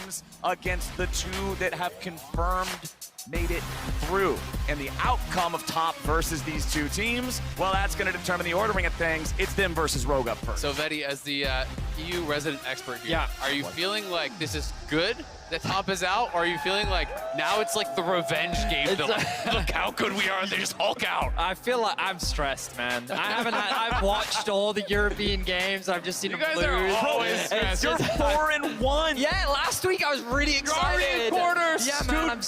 teams against the two that have confirmed made it through. And the outcome of top versus these two teams, well, that's going to determine the ordering of things. It's them versus Rogue up first. So, Vetty, as the EU resident expert here, are you feeling like this is good that top is out, or are you feeling like now it's like the revenge game? Look how good we are, they just Hulk out. I feel like I'm stressed, man. I've watched all the European games. I've just seen them lose. You guys are always stressed. You're 4-1. Yeah, last week I was really excited. You're already in quarters. Yeah, man.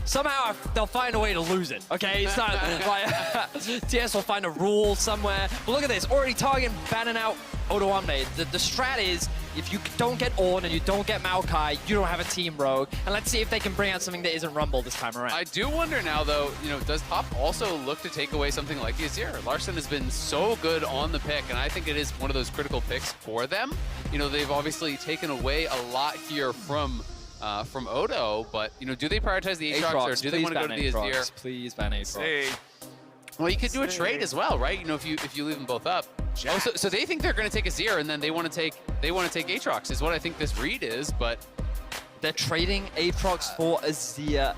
Somehow they'll find a way to lose it. Okay, it's not like TS will find a rule somewhere. But look at this, already targeting, banning out Odoamne. The strat is, if you don't get Ornn and you don't get Maokai, you don't have a team Rogue. And let's see if they can bring out something that isn't Rumble this time around. I do wonder now, though, does top also look to take away something like the Azir? Larson has been so good on the pick, and I think it is one of those critical picks for them. They've obviously taken away a lot here from Odo, but do they prioritize the Aatrox, or do they want to go to the Azir? Please ban Aatrox. Well, you could do a trade as well, right? If you leave them both up. Oh, so they think they're going to take Azir, and then they want to take Aatrox, is what I think this read is. But they're trading Aatrox for Azir.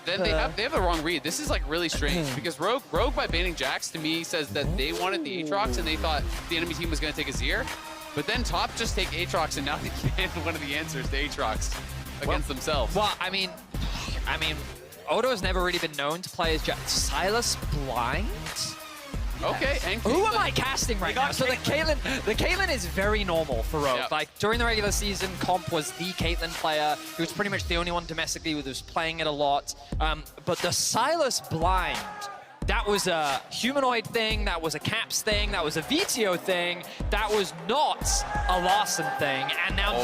Then they have the wrong read. This is like really strange because Rogue by banning Jax to me says that they wanted the Aatrox and they thought the enemy team was going to take Azir. But then top just take Aatrox, and now they can one of the answers to Aatrox against themselves. Well, I mean, Odo has never really been known to play as Silas blind. Okay, and who am I casting right now? So the Caitlyn is very normal for Rogue. Yep. Like during the regular season, Comp was the Caitlyn player. He was pretty much the only one domestically who was playing it a lot. But the Silas blind, that was a humanoid thing, that was a Caps thing, that was a VTO thing, that was not a Larson thing, and now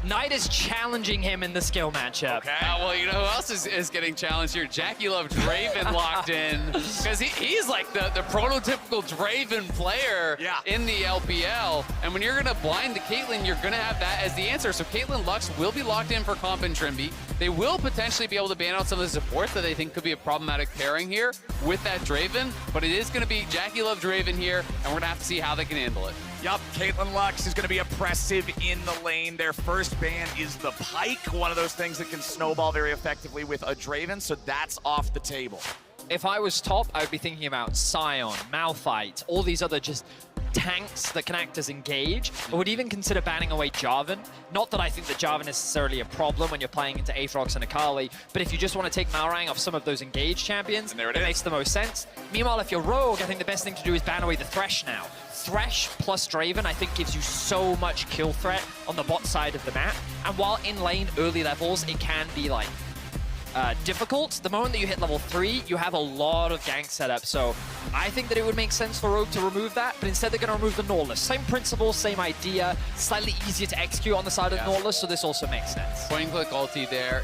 Knight is challenging him in the skill matchup. Okay. Well, who else is getting challenged here? Jackie Love Draven locked in, because he's like the prototypical Draven player in the LPL, and when you're going to blind the Caitlyn, you're going to have that as the answer. So Caitlyn Lux will be locked in for Comp and Trimby. They will potentially be able to ban out some of the support that they think could be a problematic pairing here with that Draven, but it is going to be Jackie Love Draven here, and we're going to have to see how they can handle it. Yup, Caitlyn Lux is going to be oppressive in the lane. Their first ban is the Pike, one of those things that can snowball very effectively with a Draven, so that's off the table. If I was top, I would be thinking about Sion, Malphite, all these other just tanks that can act as engage. I would even consider banning away Jarvan. Not that I think that Jarvan is necessarily a problem when you're playing into Aatrox and Akali, but if you just want to take Malrang off some of those engaged champions, it makes the most sense. Meanwhile, if you're Rogue, I think the best thing to do is ban away the Thresh now. Thresh plus Draven, I think, gives you so much kill threat on the bot side of the map. And while in lane early levels, it can be like difficult. The moment that you hit level 3, you have a lot of gank setup. So I think that it would make sense for Rogue to remove that, but instead they're going to remove the Nautilus. Same principle, same idea, slightly easier to execute on the side of Nautilus, so this also makes sense. Point and click ulti there.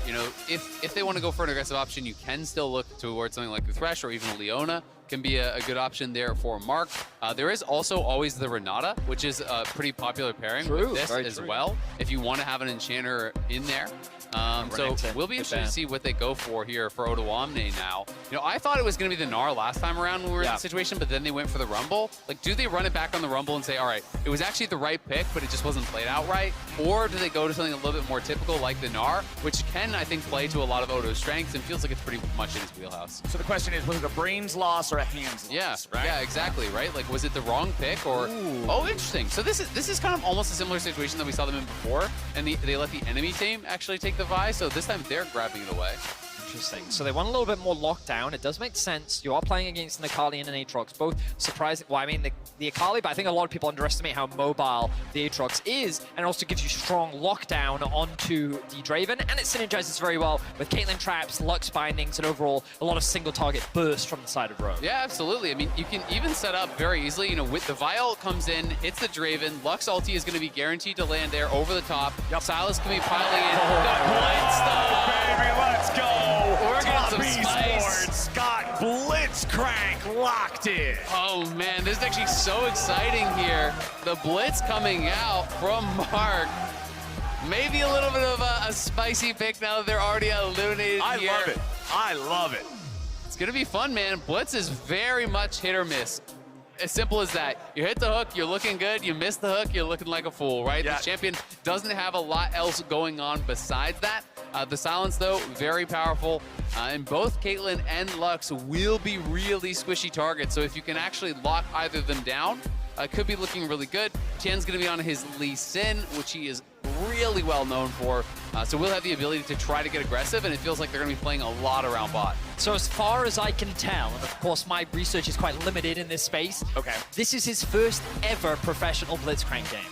If they want to go for an aggressive option, you can still look towards something like the Thresh or even a Leona. Can be a good option there for Mark. There is also always the Renata, which is a pretty popular pairing with this as well, if you want to have an enchanter in there. So we'll be interested to see what they go for here for Odoamne now. I thought it was going to be the Gnar last time around when we were in the situation, but then they went for the Rumble. Like, do they run it back on the Rumble and say, all right, it was actually the right pick, but it just wasn't played out right? Or do they go to something a little bit more typical like the Gnar, which can, I think, play to a lot of Odo's strengths and feels like it's pretty much in his wheelhouse? So the question is, was it a brains loss or a hands loss, right? Yeah, exactly, right? Like, was it the wrong pick or... Ooh. Oh, interesting. So this is kind of almost a similar situation that we saw them in before, and they let the enemy team actually take the Vi, so this time they're grabbing it away. Interesting. So they want a little bit more lockdown. It does make sense. You are playing against an Akali and an Aatrox, both surprising. Well, I mean, the Akali, but I think a lot of people underestimate how mobile the Aatrox is, and it also gives you strong lockdown onto the Draven, and it synergizes very well with Caitlyn traps, Lux bindings, and overall a lot of single target burst from the side of Rogue. Yeah, absolutely. I mean, you can even set up very easily, with the Vial comes in, hits the Draven, Lux ulti is going to be guaranteed to land there over the top. Silas can be piling in. The Blitz, though. Baby, let's go. We're getting some spice. Got Blitzcrank locked in. Oh man, this is actually so exciting here. The Blitz coming out from Mark. Maybe a little bit of a spicy pick now that they're already eliminated here. I love it. I love it. It's gonna be fun, man. Blitz is very much hit or miss. as simple as that. You hit the hook, you're looking good. You miss the hook, you're looking like a fool, right? Yeah. The champion doesn't have a lot else going on besides that. The silence, though, very powerful. And both Caitlyn and Lux will be really squishy targets. So if you can actually lock either of them down, could be looking really good. Tien's going to be on his Lee Sin, which he is really well known for. So we'll have the ability to try to get aggressive, and it feels like they're going to be playing a lot around bot. So as far as I can tell, and of course my research is quite limited in this space, this is his first ever professional Blitzcrank game.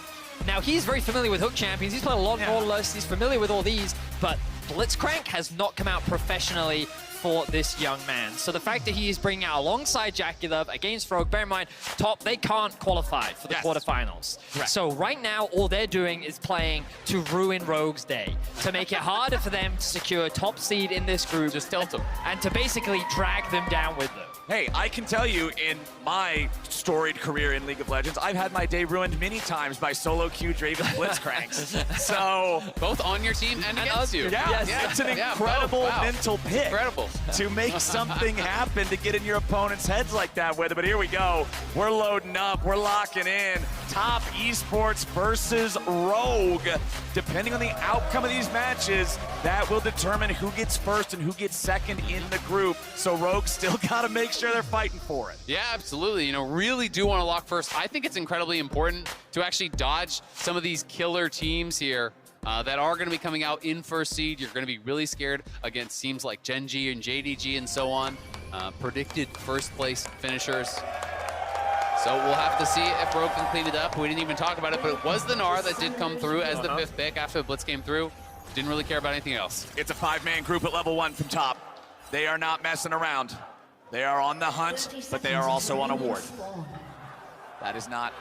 Now, he's very familiar with hook champions. He's played a lot of Nautilus. He's familiar with all these, but Blitzcrank has not come out professionally for this young man. So the fact that he is bringing out alongside Jackie Love against Rogue, bear in mind, top, they can't qualify for the quarterfinals. So right now, all they're doing is playing to ruin Rogue's day, to make it harder for them to secure top seed in this group. Just tilt them. And to basically drag them down with them. Hey, I can tell you in my storied career in League of Legends, I've had my day ruined many times by solo queue Draven Blitzcranks. So both on your team and against you. It's an incredible mental pick. Incredible. To make something happen to get in your opponent's heads like that with it. But here we go. We're loading up. We're locking in. Top Esports versus Rogue. Depending on the outcome of these matches, that will determine who gets first and who gets second in the group. So Rogue still got to make sure they're fighting for it. Yeah, absolutely. You know, really do want to lock first. I think it's incredibly important to actually dodge some of these killer teams here that are going to be coming out in first seed. You're going to be really scared against teams like Gen.G and JDG and so on. Predicted first place finishers. So we'll have to see if Rogue can clean it up. We didn't even talk about it, but it was the Gnar that did come through as the 5th pick after the Blitz came through. Didn't really care about anything else. It's a 5-man group at level 1 from top. They are not messing around. They are on the hunt, but they are also on a ward. That's not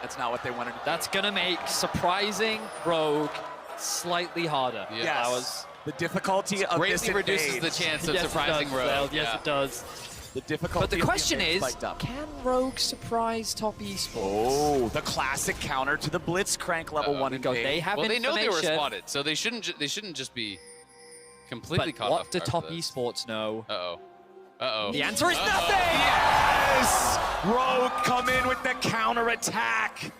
what they wanted to do. That's gonna make surprising Rogue slightly harder. Yes. The difficulty of this greatly reduces the chance of surprising Rogue. Yes, it does. The difficulty. But the question is, can Rogue surprise top esports? Oh, the classic counter to the Blitzcrank level 1 invade. They have well, they know they were information. spotted, so they shouldn't just be completely But caught what off do guard top for this. esports know? The answer is nothing! Yes! Rogue come in with the counter attack.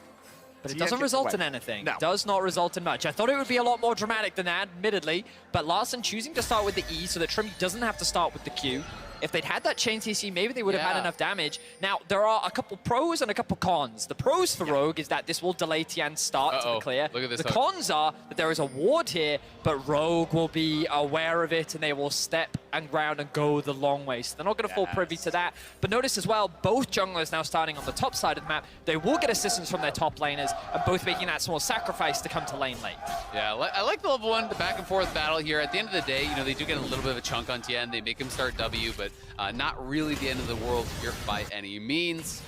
But it doesn't result in anything. No. It does not result in much. I thought it would be a lot more dramatic than that, admittedly, but Larson choosing to start with the E so that Trimby doesn't have to start with the Q. If they'd had that chain CC, maybe they would have had enough damage. Now, there are a couple pros and a couple cons. The pros for Rogue is that this will delay Tian's start to the clear. Look at this the hook. cons are that there is a ward here, but Rogue will be aware of it and they will step and ground and go the long way. So they're not going to fall privy to that. But notice as well, both junglers now starting on the top side of the map. They will get assistance from their top laners and both making that small sacrifice to come to lane late. Yeah, I like the level 1, the back and forth battle here. At the end of the day, you know, they do get a little bit of a chunk on Tien. They make him start W, but not really the end of the world here by any means.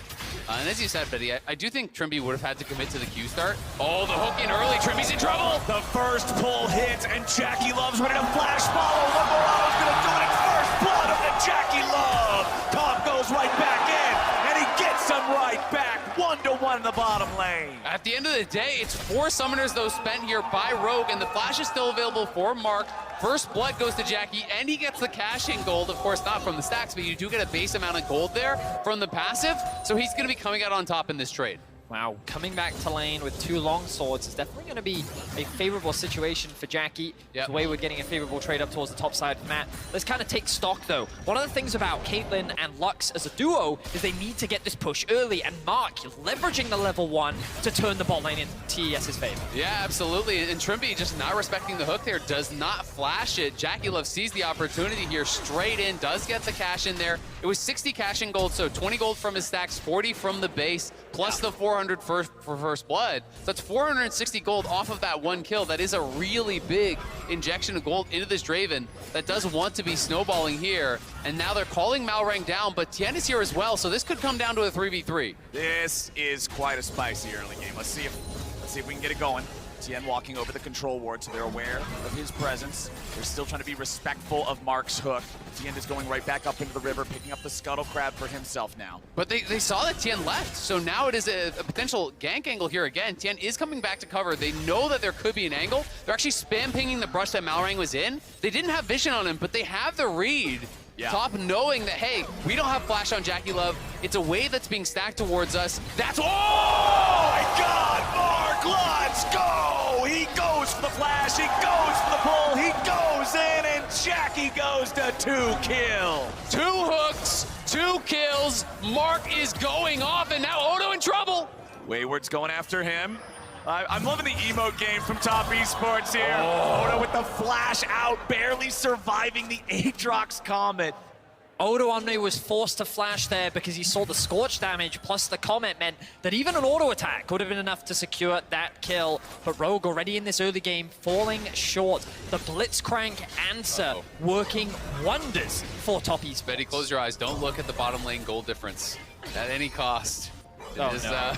And as you said, Betty, I do think Trimby would have had to commit to the Q start. Oh, the hook in early. Trimby's in trouble. The first pull hits, and Jackie Love's ready to flash follow. Lamorato's going to do it. It's first blood of the Jackie Love. Tom goes right back in, and he gets him right back. 1-1 in the bottom lane. At the end of the day, it's 4 summoners, though, spent here by Rogue, and the flash is still available for Mark. First blood goes to Jackie, and he gets the cash-in gold. Of course, not from the stacks, but you do get a base amount of gold there from the passive, so he's going to be coming out on top in this trade. Wow, coming back to lane with 2 long swords is definitely going to be a favorable situation for Jackie. The way we're getting a favorable trade up towards the top side of Matt. Let's kind of take stock, though. One of the things about Caitlyn and Lux as a duo is they need to get this push early, and Mark leveraging the level 1 to turn the bot lane in TES's favor. Yeah, absolutely. And Trimby just not respecting the hook there, does not flash it. Jackie Love sees the opportunity here, straight in, does get the cash in there. It was 60 cash in gold, so 20 gold from his stacks, 40 from the base, plus the 400 for first blood. So that's 460 gold off of that 1 kill. That is a really big injection of gold into this Draven that does want to be snowballing here. And now they're calling Malrang down, but Tien is here as well, so this could come down to a 3v3. This is quite a spicy early game. Let's see if we can get it going. Tien walking over the control ward, so they're aware of his presence. They're still trying to be respectful of Mark's hook. Tien is going right back up into the river, picking up the scuttle crab for himself now. But they saw that Tien left, so now it is a potential gank angle here again. Tien is coming back to cover. They know that there could be an angle. They're actually spam pinging the brush that Malrang was in. They didn't have vision on him, but they have the read. Yeah. Top knowing that, hey, we don't have flash on Jackie Love. It's a wave that's being stacked towards us. That's, Oh my God, Mark, let's go! He goes for the flash, he goes for the pull, he goes in, and Jackie goes to 2 kills. 2 hooks, 2 kills. Mark is going off, and now Odo in trouble. Wayward's going after him. I'm loving the emote game from Top Esports here. Odo with the flash out, barely surviving the Aatrox Comet. Odo Omni was forced to flash there because he saw the Scorch damage, plus the Comet meant that even an auto attack would have been enough to secure that kill. But Rogue already in this early game falling short. The Blitzcrank answer working wonders for Top Esports. Betty, close your eyes. Don't look at the bottom lane gold difference at any cost. Oh, It's, no.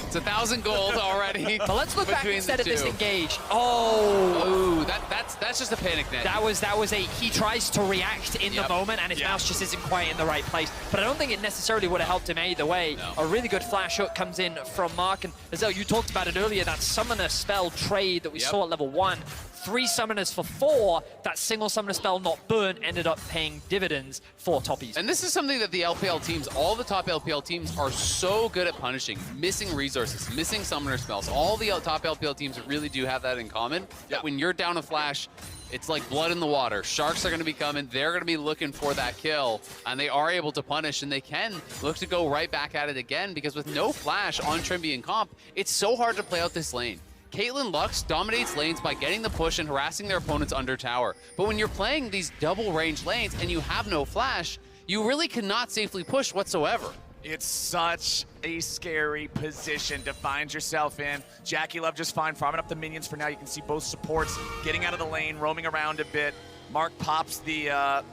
it's 1,000 gold already. But let's look back between instead the at this two. engage. Oh! Ooh, that's just a panic net. That was a, he tries to react in the moment and his mouse just isn't quite in the right place. But I don't think it necessarily would have helped him either way. No. A really good flash hook comes in from Mark. And Azelle, you talked about it earlier, that summoner spell trade that we saw at level 1. 3 summoners for 4, that single summoner spell not burnt ended up paying dividends for Top Esports. And this is something that the LPL teams, all the top LPL teams are so good at punishing. Missing resources, missing summoner spells. All the top LPL teams really do have that in common. That when you're down a flash, it's like blood in the water. Sharks are going to be coming. They're going to be looking for that kill. And they are able to punish. And they can look to go right back at it again. Because with no flash on Trimby and comp, it's so hard to play out this lane. Caitlyn Lux dominates lanes by getting the push and harassing their opponents under tower. But when you're playing these double range lanes and you have no flash, you really cannot safely push whatsoever. It's such a scary position to find yourself in. Jackie Love just fine, farming up the minions for now. You can see both supports getting out of the lane, roaming around a bit. Mark pops the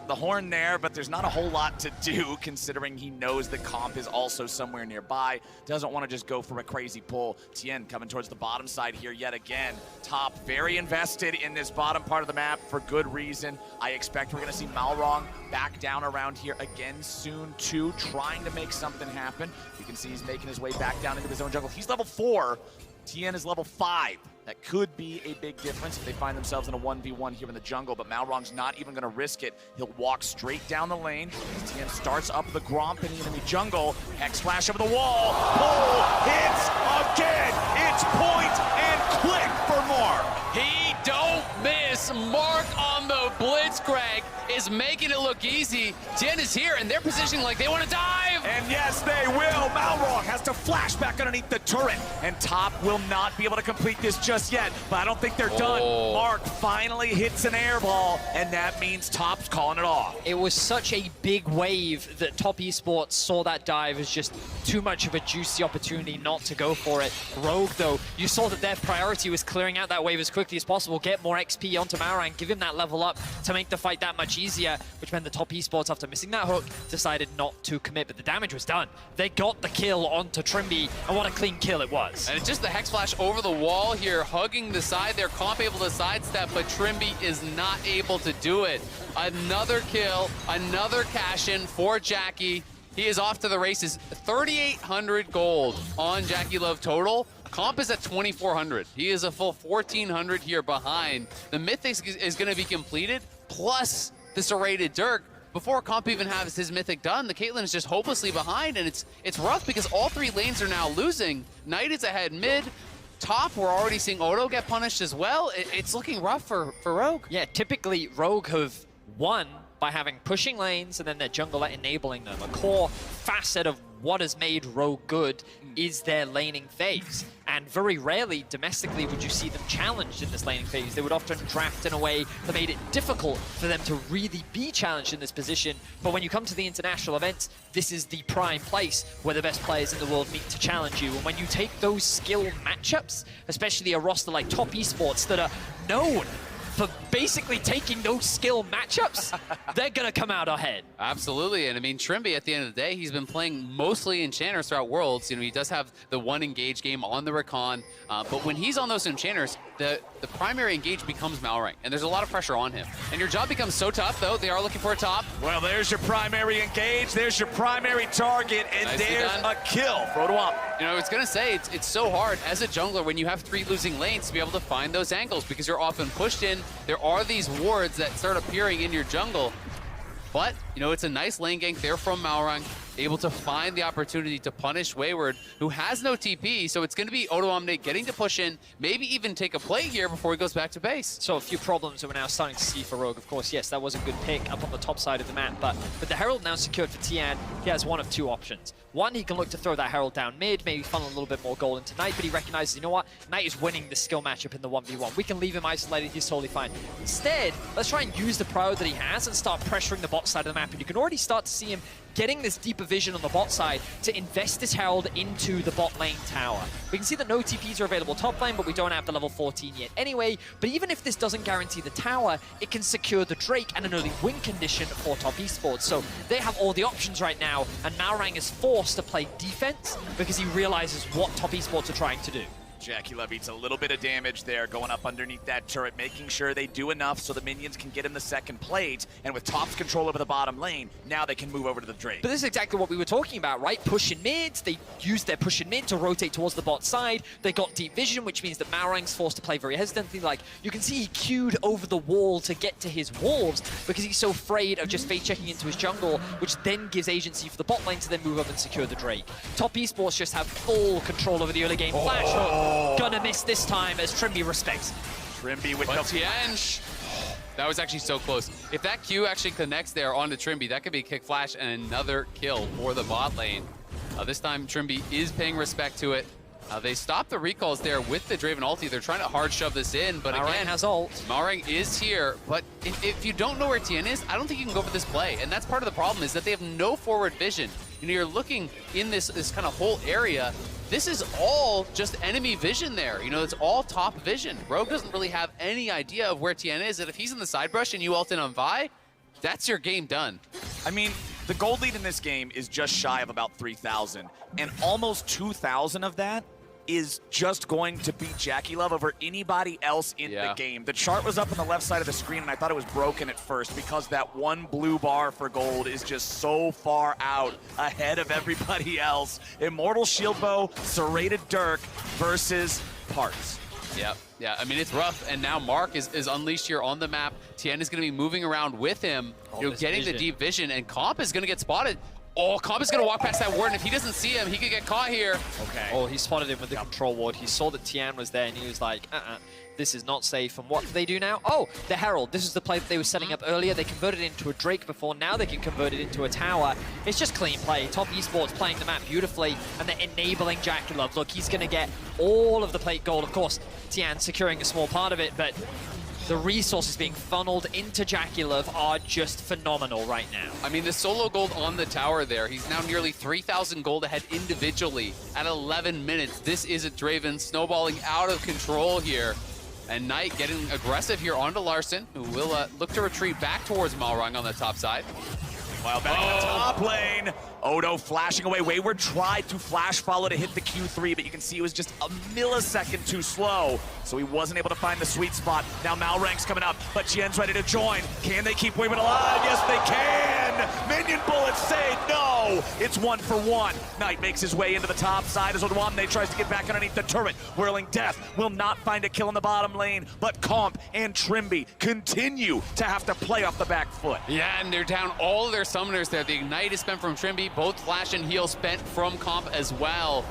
horn there, but there's not a whole lot to do considering he knows the comp is also somewhere nearby. Doesn't want to just go for a crazy pull. Tien coming towards the bottom side here yet again. Top very invested in this bottom part of the map for good reason. I expect we're going to see Malrong back down around here again soon too, trying to make something happen. You can see he's making his way back down into his own jungle. He's level 4. Tien is level 5. That could be a big difference if they find themselves in a 1v1 here in the jungle, but Malrong's not even going to risk it. He'll walk straight down the lane. Tien starts up the Gromp in the enemy jungle. Hex flash over the wall. Pull hits again. It's point and click for Mark. He don't miss. Mark on the Blitzcrank is making it look easy. Tien is here, and they're positioning like they want to dive. And yes, they will. Malrong has to flash back underneath the turret, and Top will not be able to complete this just yet, but I don't think they're done. Mark finally hits an air ball, and that means Top's calling it off. It was such a big wave that Top Esports saw that dive as just too much of a juicy opportunity not to go for it. Rogue, though, you saw that their priority was clearing out that wave as quickly as possible, get more XP onto Malrong, give him that level up to make the fight that much easier, which meant the Top Esports, after missing that hook, decided not to commit, but the damage was done. They got the kill onto Trimby, and what a clean kill it was. And it's just the Hex Flash over the wall here, hugging the side there. Comp able to sidestep, but Trimby is not able to do it. Another kill, another cash in for Jackie. He is off to the races. 3,800 gold on Jackie Love total. Comp is at 2,400. He is a full 1,400 here behind. The Mythic is going to be completed, plus the serrated Dirk. Before Comp even has his Mythic done, the Caitlyn is just hopelessly behind, and it's rough because all 3 lanes are now losing. Knight is ahead mid. Top, we're already seeing Odo get punished as well. It's looking rough for Rogue. Yeah, typically Rogue have won by having pushing lanes and then their jungler enabling them. A core facet of what has made Rogue good is their laning phase. And very rarely, domestically, would you see them challenged in this laning phase. They would often draft in a way that made it difficult for them to really be challenged in this position. But when you come to the international events, this is the prime place where the best players in the world meet to challenge you. And when you take those skill matchups, especially a roster like Top Esports that are known for basically taking those skill matchups, they're gonna come out ahead. Absolutely, and I mean, Trimby, at the end of the day, he's been playing mostly Enchanters throughout Worlds. You know, he does have the one engage game on the Recon, but when he's on those Enchanters, the primary engage becomes Malrong, and there's a lot of pressure on him. And your job becomes so tough, though. They are looking for a top. Well, there's your primary engage, there's your primary target, and Nicely there's done. a kill. Frodo. You know, I was gonna say, it's so hard as a jungler when you have 3 losing lanes to be able to find those angles because you're often pushed in. There are these wards that start appearing in your jungle. But, you know, it's a nice lane gank there from Malrang, able to find the opportunity to punish Wayward, who has no TP, so it's going to be Odo Omni getting to push in, maybe even take a play here before he goes back to base. So a few problems that we're now starting to see for Rogue. Of course, yes, that was a good pick up on the top side of the map, but with the Herald now secured for Tian, he has one of two options. One, he can look to throw that Herald down mid, maybe funnel a little bit more gold into Knight, but he recognizes, you know what, Knight is winning the skill matchup in the 1v1. We can leave him isolated, he's totally fine. Instead, let's try and use the pro that he has and start pressuring the bot side of the map, and you can already start to see him getting this deeper vision on the bot side to invest his Herald into the bot lane tower. We can see that no TPs are available top lane, but we don't have the level 14 yet anyway. But even if this doesn't guarantee the tower, it can secure the Drake and an early win condition for Top Esports. So they have all the options right now, and Malrang is forced to play defense because he realizes what Top Esports are trying to do. JackeyLove eats a little bit of damage there, going up underneath that turret, making sure they do enough so the minions can get him the second plate. And with Top's control over the bottom lane, now they can move over to the Drake. But this is exactly what we were talking about, right? Push in mid. They used their push in mid to rotate towards the bot side. They got deep vision, which means that Malrang's forced to play very hesitantly. Like, you can see he queued over the wall to get to his wolves because he's so afraid of just fake checking into his jungle, which then gives agency for the bot lane to then move up and secure the Drake. Top Esports just have full control over the early game. Flash hook. Gonna miss this time as Trimby respects. Trimby with But the Tian, that was actually so close. If that Q actually connects there onto Trimby, that could be a kick flash and another kill for the bot lane. This time Trimby is paying respect to it. They stopped the recalls there with the Draven ulti. They're trying to hard shove this in, but Malrang again, has ult. Malrang is here, but if you don't know where Tian is, I don't think you can go for this play. And that's part of the problem, is that they have no forward vision. You know, you're looking in this kind of whole area. This is all just enemy vision there. You know, it's all top vision. Rogue doesn't really have any idea of where Tian is, and if he's in the side brush and you ult in on Vi, that's your game done. I mean, the gold lead in this game is just shy of about 3,000, and almost 2,000 of that is just going to beat JackeyLove over anybody else in the game. The chart was up on the left side of the screen, and I thought it was broken at first because that one blue bar for gold is just so far out ahead of everybody else. Immortal Shieldbow, Serrated Dirk versus Parts. Yeah, I mean, it's rough, and now Mark is unleashed here on the map. Tian is going to be moving around with him, you know, getting the deep vision, and Comp is going to get spotted. Oh, Comp is going to walk past that ward, and if he doesn't see him, he could get caught here. Okay. Oh, he spotted him with the control ward. He saw that Tian was there, and he was like, this is not safe. And what do they do now? Oh, the Herald. This is the play that they were setting up earlier. They converted it into a Drake before. Now they can convert it into a tower. It's just clean play. Top Esports playing the map beautifully, and they're enabling JackeyLove. Look, he's going to get all of the plate gold. Of course, Tian securing a small part of it, but the resources being funneled into JackeyLove are just phenomenal right now. I mean, the solo gold on the tower there, he's now nearly 3,000 gold ahead individually at 11 minutes. This is a Draven snowballing out of control here. And Knight getting aggressive here onto Larson, who will look to retreat back towards Malrang on the top side. Meanwhile, back in the top lane, Odo flashing away. Wayward tried to flash follow to hit the Q3, but you can see it was just a millisecond too slow, so he wasn't able to find the sweet spot. Now Malrang's coming up, but Tien's ready to join. Can they keep Wayward alive? Yes, they can! Minion bullets say no! It's 1-for-1. Knight makes his way into the top side as Odwamne tries to get back underneath the turret. Whirling Death will not find a kill in the bottom lane, but Comp and Trimby continue to have to play off the back foot. Yeah, and they're down all of their summoners there. The Ignite is spent from Trimby, both Flash and Heal spent from Comp as well.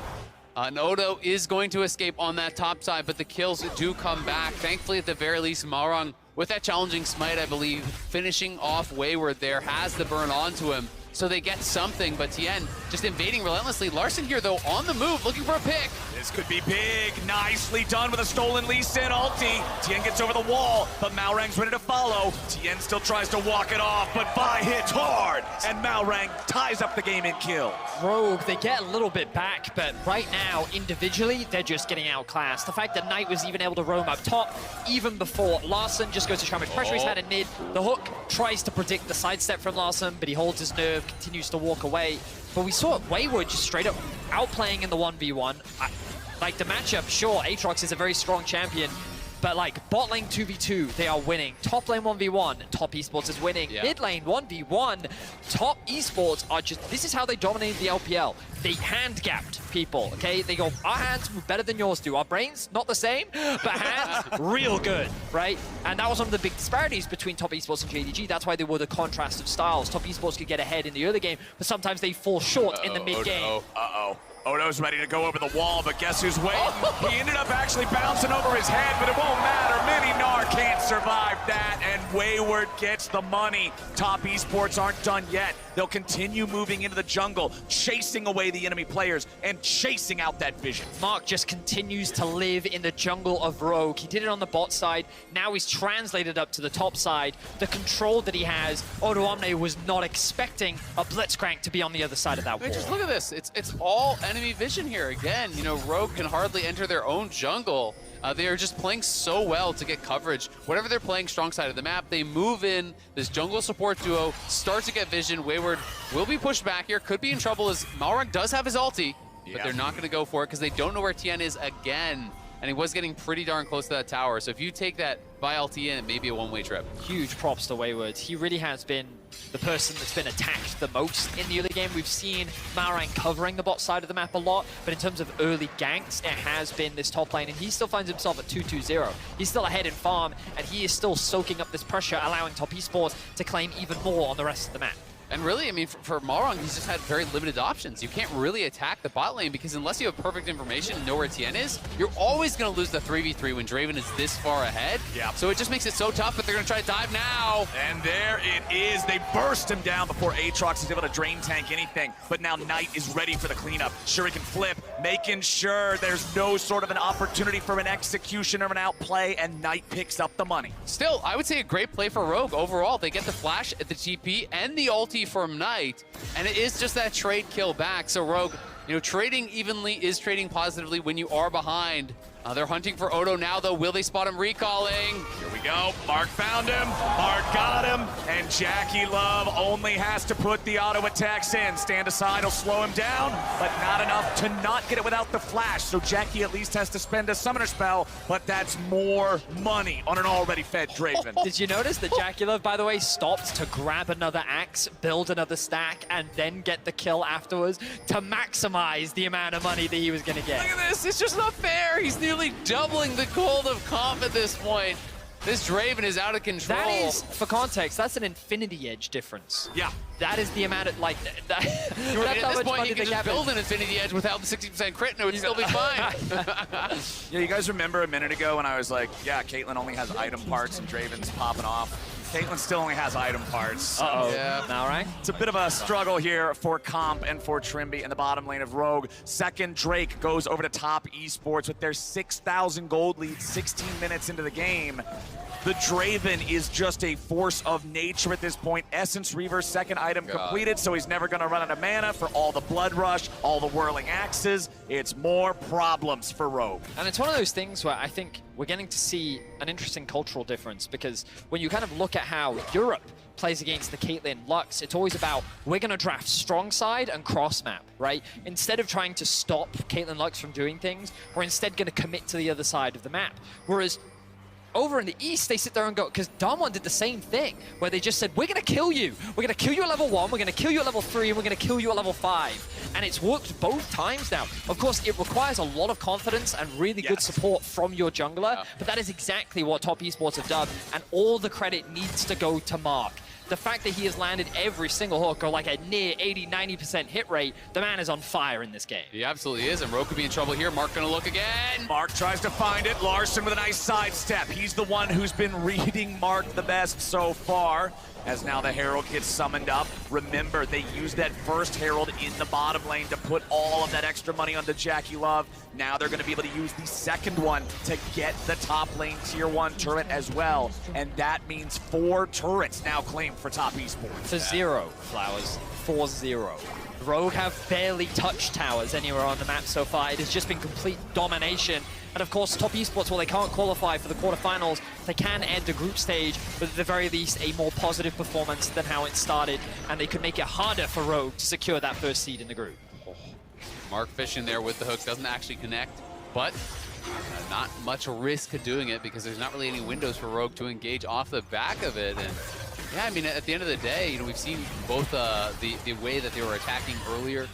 And Odo is going to escape on that top side, but the kills do come back. Thankfully, at the very least, Malrang, with that challenging smite, I believe, finishing off Wayward there, has the burn onto him. So they get something, but Tien just invading relentlessly. Larson here, though, on the move, looking for a pick. This could be big. Nicely done with a stolen Lee Sin ulti. Tien gets over the wall, but Malrang's ready to follow. Tien still tries to walk it off, but Vi hits hard, and Malrang ties up the game in kill. Rogue, they get a little bit back, but right now, individually, they're just getting outclassed. The fact that Knight was even able to roam up top, even before Larson just goes to try and pressure he's had in mid. The hook tries to predict the sidestep from Larson, but he holds his nerve, continues to walk away. But we saw Wayward just straight up outplaying in the 1v1. Like the matchup, sure, Aatrox is a very strong champion, But like bot lane 2v2, they are winning. Top lane 1v1, top esports is winning. Yeah. Mid lane 1v1, top esports are just, this is how they dominated the LPL. They hand-gapped people, okay? They go, our hands move better than yours do. Our brains, not the same, but hands, real good, right? And that was one of the big disparities between top esports and JDG. That's why they were the contrast of styles. Top esports could get ahead in the early game, but sometimes they fall short in the mid-game. Uh-oh. Odo's ready to go over the wall, but guess who's waiting? He ended up actually bouncing over his head, but it won't matter. Mini-Gnar can't survive that, and Wayward gets the money. Top esports aren't done yet. They'll continue moving into the jungle, chasing away the enemy players and chasing out that vision. Mark just continues to live in the jungle of Rogue. He did it on the bot side. Now he's translated up to the top side. The control that he has, Odoamne was not expecting a Blitzcrank to be on the other side of that wall. Just look at this. It's all enemy vision here again. You know, Rogue can hardly enter their own jungle. They are just playing so well to get coverage. Whatever they're playing strong side of the map, they move in. This jungle support duo starts to get vision. Wayward will be pushed back here. Could be in trouble as Malrang does have his ulti, but they're not going to go for it because they don't know where Tien is again. And he was getting pretty darn close to that tower. So if you take that by LT in, it may be a one-way trip. Huge props to Wayward. He really has been the person that's been attacked the most in the early game. We've seen Malrang covering the bot side of the map a lot, but in terms of early ganks, it has been this top lane, and he still finds himself at 2-2-0. He's still ahead in farm, and he is still soaking up this pressure, allowing top esports to claim even more on the rest of the map. And really, I mean, for Malrang, he's just had very limited options. You can't really attack the bot lane because unless you have perfect information and know where Tien is, you're always going to lose the 3v3 when Draven is this far ahead. Yeah. So it just makes it so tough, but they're going to try to dive now. And there it is. They burst him down before Aatrox is able to drain tank anything. But now Knight is ready for the cleanup. Sure, he can flip, making sure there's no sort of an opportunity for an execution or an outplay, and Knight picks up the money. Still, I would say a great play for Rogue overall. They get the flash at the TP and the ulti from Knight, and it is just that trade kill back. So Rogue, you know, trading evenly is trading positively when you are behind. They're hunting for Odo now, though. Will they spot him recalling? Here we go. Mark found him. Mark got him. And JackeyLove only has to put the auto attacks in. Stand aside will slow him down, but not enough to not get it without the flash. So Jackie at least has to spend a summoner spell, but that's more money on an already fed Draven. Did you notice that JackeyLove, by the way, stopped to grab another axe, build another stack, and then get the kill afterwards to maximize the amount of money that he was going to get? Look at this. It's just not fair. He's nearly doubling the gold of comp at this point. This Draven is out of control. That is, for context, that's an Infinity Edge difference. Yeah. That is the amount of, like, that, At this point, he can could just build an Infinity Edge without the 60% crit and it would still be fine. Yeah, you guys remember a minute ago when I was like, yeah, Caitlyn only has item parts and Draven's popping off. Caitlyn still only has item parts. So Yeah. All right. it's a bit of a struggle here for Comp and for Trimby in the bottom lane of Rogue. Second, Drake goes over to top esports with their 6,000 gold lead 16 minutes into the game. The Draven is just a force of nature at this point. Essence Reaver's second item completed, so he's never going to run out of mana for all the Blood Rush, all the whirling axes. It's more problems for Rogue. And it's one of those things where I think we're getting to see an interesting cultural difference, because when you kind of look at how Europe plays against the Caitlyn Lux, it's always about, we're going to draft strong side and cross map, right? Instead of trying to stop Caitlyn Lux from doing things, we're instead going to commit to the other side of the map. Whereas over in the East, they sit there and go, because Damwon did the same thing, where they just said, we're going to kill you. We're going to kill you at level 1, we're going to kill you at level 3, and we're going to kill you at level 5. And it's worked both times now. Of course, it requires a lot of confidence and really good support from your jungler, but that is exactly what top esports have done, and all the credit needs to go to Mark. The fact that he has landed every single hook, or like a near 80-90% hit rate, the man is on fire in this game. He absolutely is, and Rogue could be in trouble here. Mark gonna look again. Mark tries to find it. Larson with a nice sidestep. He's the one who's been reading Mark the best so far, as now the Herald gets summoned up. Remember, they used that first Herald in the bottom lane to put all of that extra money onto JackeyLove. Now they're going to be able to use the second one to get the top lane tier 1 turret as well. And that means 4 turrets now claimed for top esports. For 0, Flowers. 4-0. Rogue have barely touched towers anywhere on the map so far. It has just been complete domination. And of course, top esports, while they can't qualify for the quarterfinals, they can end the group stage with at the very least a more positive performance than how it started, and they could make it harder for Rogue to secure that first seed in the group. Mark fishing there with the hooks, doesn't actually connect, but Not much risk to doing it because there's not really any windows for Rogue to engage off the back of it. And yeah, I mean, at the end of the day, you know, we've seen both the way that they were attacking earlier,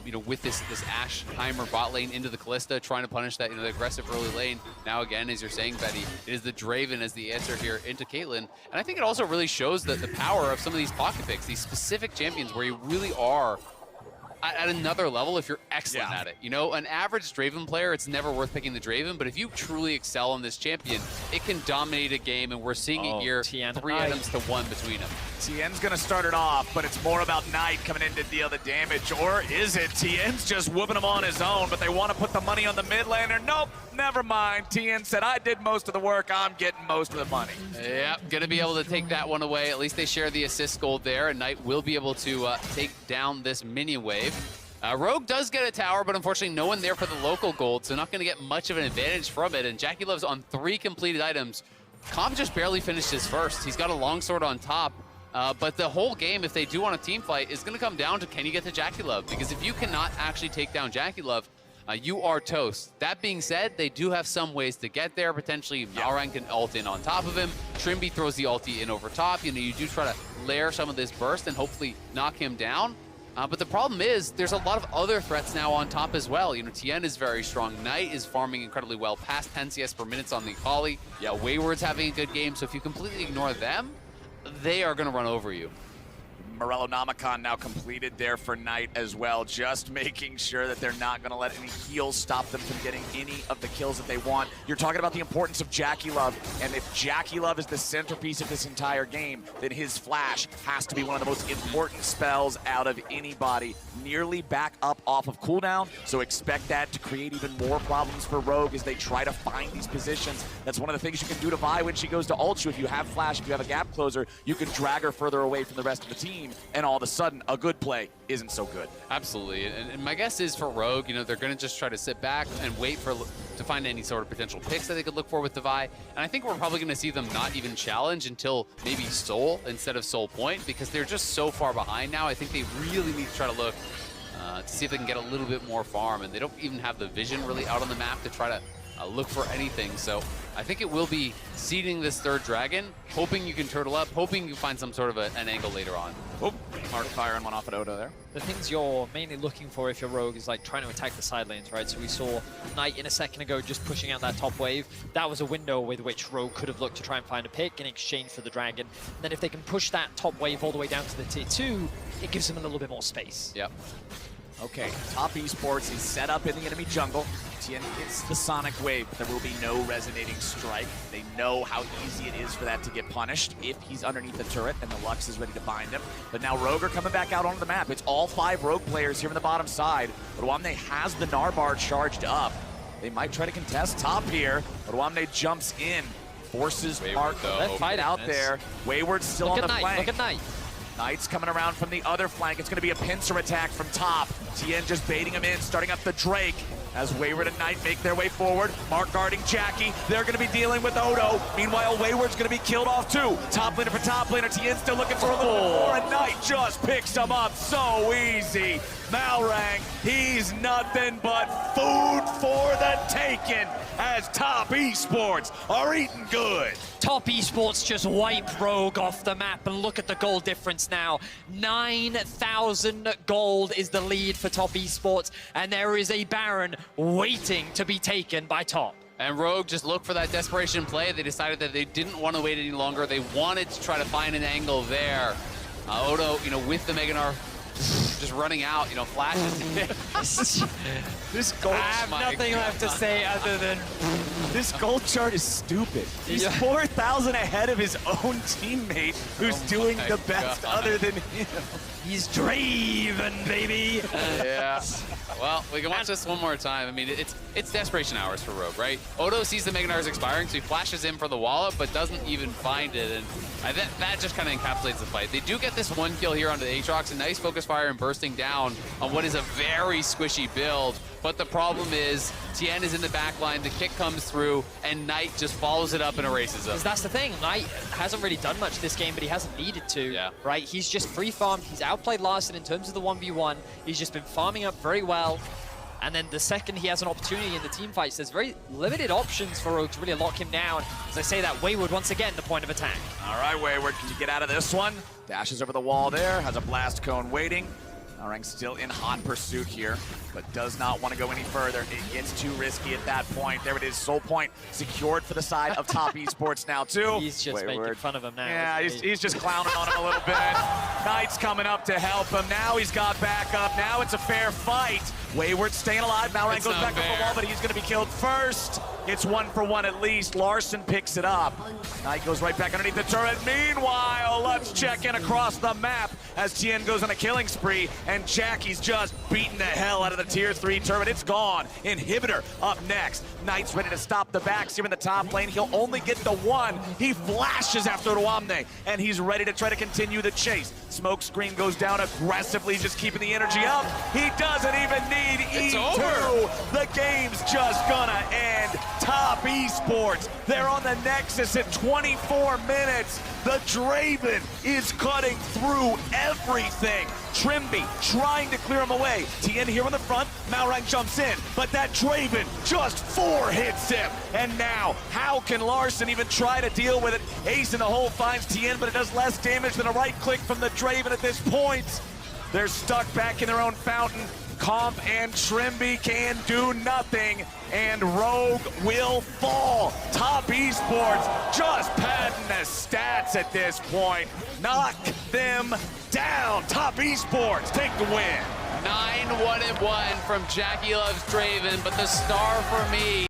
you know, with this Ashe Heimer bot lane into the Kalista, trying to punish that, you know, the aggressive early lane. Now again, as you're saying, Betty, it is the Draven as the answer here into Caitlyn. And I think it also really shows the power of some of these pocket picks, these specific champions where you really are at another level if you're excellent at it. You know, an average Draven player, it's never worth picking the Draven, but if you truly excel on this champion, it can dominate a game, and we're seeing it here, TN 3 items to 1 between them. TN's gonna start it off, but it's more about Knight coming in to deal the damage, or is it? TN's just whooping him on his own, but they want to put the money on the mid laner. Nope, never mind. TN said, I did most of the work, I'm getting most of the money. Yep, gonna be able to take that one away. At least they share the assist gold there, and Knight will be able to take down this minion wave. Rogue does get a tower, but unfortunately no one there for the local gold, so not going to get much of an advantage from it. And Jackie Love's on 3 completed items. Comp just barely finished his first. He's got a longsword on top, but the whole game, if they do want a team fight, is going to come down to can you get to Jackie Love? Because if you cannot actually take down Jackie Love, you are toast. That being said, they do have some ways to get there. Potentially, Malrang can ult in on top of him. Trimby throws the ulti in over top. You know, you do try to layer some of this burst and hopefully knock him down. But the problem is, there's a lot of other threats now on top as well. You know, TN is very strong. Knight is farming incredibly well, past 10 CS per minute on the Akali. Yeah, Wayward's having a good game, so if you completely ignore them, they are going to run over you. Morello Namicon now completed there for Knight as well, just making sure that they're not going to let any heals stop them from getting any of the kills that they want. You're talking about the importance of Jackie Love, and if Jackie Love is the centerpiece of this entire game, then his flash has to be one of the most important spells out of anybody. Nearly back up off of cooldown, so expect that to create even more problems for Rogue as they try to find these positions. That's one of the things you can do to Vi when she goes to ult you. If you have flash, if you have a gap closer, you can drag her further away from the rest of the team. And all of a sudden, a good play isn't so good. Absolutely, and my guess is for Rogue, you know, they're going to just try to sit back and wait to find any sort of potential picks that they could look for with the Vi. And I think we're probably going to see them not even challenge until maybe Soul instead of Soul Point, because they're just so far behind now. I think they really need to try to look to see if they can get a little bit more farm, and they don't even have the vision really out on the map to try to look for anything. So I think it will be seeding this third dragon, hoping you can turtle up, hoping you find some sort of an angle later on. Oh, hard fire and one off at Odo there. The things you're mainly looking for if you're Rogue is like trying to attack the side lanes, right? So we saw Knight in a second ago just pushing out that top wave. That was a window with which Rogue could have looked to try and find a pick in exchange for the dragon. And then if they can push that top wave all the way down to the tier 2, it gives them a little bit more space. Yep. Okay, Top Esports is set up in the enemy jungle. TN hits the Sonic Wave, but there will be no resonating strike. They know how easy it is for that to get punished if he's underneath the turret and the Lux is ready to bind him. But now Rogue are coming back out onto the map. It's all 5 Rogue players here on the bottom side. But Wamne has the Narbar charged up. They might try to contest top here, but Wamne jumps in, forces Mark to fight out there. Wayward's still on the flank. Look at Knight. Knight's coming around from the other flank. It's going to be a pincer attack from top. TN just baiting him in, starting up the Drake. As Wayward and Knight make their way forward. Mark guarding Jackie. They're going to be dealing with Odo. Meanwhile, Wayward's going to be killed off too. Top laner for top laner. TN still looking for a little bit more, and Knight just picks him up so easy. Malrang, he's nothing but food for the taking as Top Esports are eating good. Top Esports just wiped Rogue off the map, and look at the gold difference now. 9,000 gold is the lead for Top Esports, and there is a Baron waiting to be taken by Top. And Rogue just looked for that desperation play. They decided that they didn't want to wait any longer. They wanted to try to find an angle there. Odo, you know, with the Meganar just running out, you know, flashes. This gold, I have nothing left to say other than this gold chart is stupid. He's 4,000 ahead of his own teammate who's doing the best other than him. he's Draven, baby. Yeah. Well, we can watch this one more time. I mean, it's desperation hours for Rogue, right? Odo sees the Meganar is expiring, so he flashes in for the wallop, but doesn't even find it, and that just kind of encapsulates the fight. They do get this one kill here onto the Aatrox, a nice focus fire and bursting down on what is a very squishy build, but the problem is TN is in the back line, the kick comes through, and Knight just follows it up and erases him. That's the thing, Knight hasn't really done much this game, but he hasn't needed to, right? He's just free farmed, he's outplayed Larson in terms of the 1v1, he's just been farming up very well, And then the second he has an opportunity in the team fights, there's very limited options for Rogue to really lock him down. As I say that, Wayward, once again, the point of attack. All right, Wayward, can you get out of this one? Dashes over the wall there, has a blast cone waiting. Malrang still in hot pursuit here, but does not want to go any further. It gets too risky at that point. There it is, Soul Point secured for the side of Top Esports now too. He's just making fun of him now. Yeah, he's just clowning on him a little bit. Knight's coming up to help him. Now he's got backup. Now it's a fair fight. Wayward staying alive. Malrang goes back up the wall, but he's going to be killed first. It's 1 for 1 at least. Larson picks it up. Knight goes right back underneath the turret. Meanwhile, let's check in across the map as Tien goes on a killing spree, and Jackie's just beating the hell out of the tier 3 turret. It's gone. Inhibitor up next. Knight's ready to stop the backs here in the top lane. He'll only get the 1. He flashes after Ruamne, and he's ready to try to continue the chase. Smoke screen goes down aggressively, just keeping the energy up. He doesn't even need E2. The game's just gonna end. Top Esports, they're on the Nexus at 24 minutes. The Draven is cutting through everything. Trimby trying to clear him away. Tien here in the front, Malrang jumps in, but that Draven just 4 hits him. And now, how can Larson even try to deal with it? Ace in the hole finds Tien, but it does less damage than a right click from the Draven at this point. They're stuck back in their own fountain. Comp and Trimby can do nothing, and Rogue will fall. Top Esports just padding the stats at this point. Knock them down. Top Esports take the win. 9-1-1 from Jackie Loves Draven, but the star for me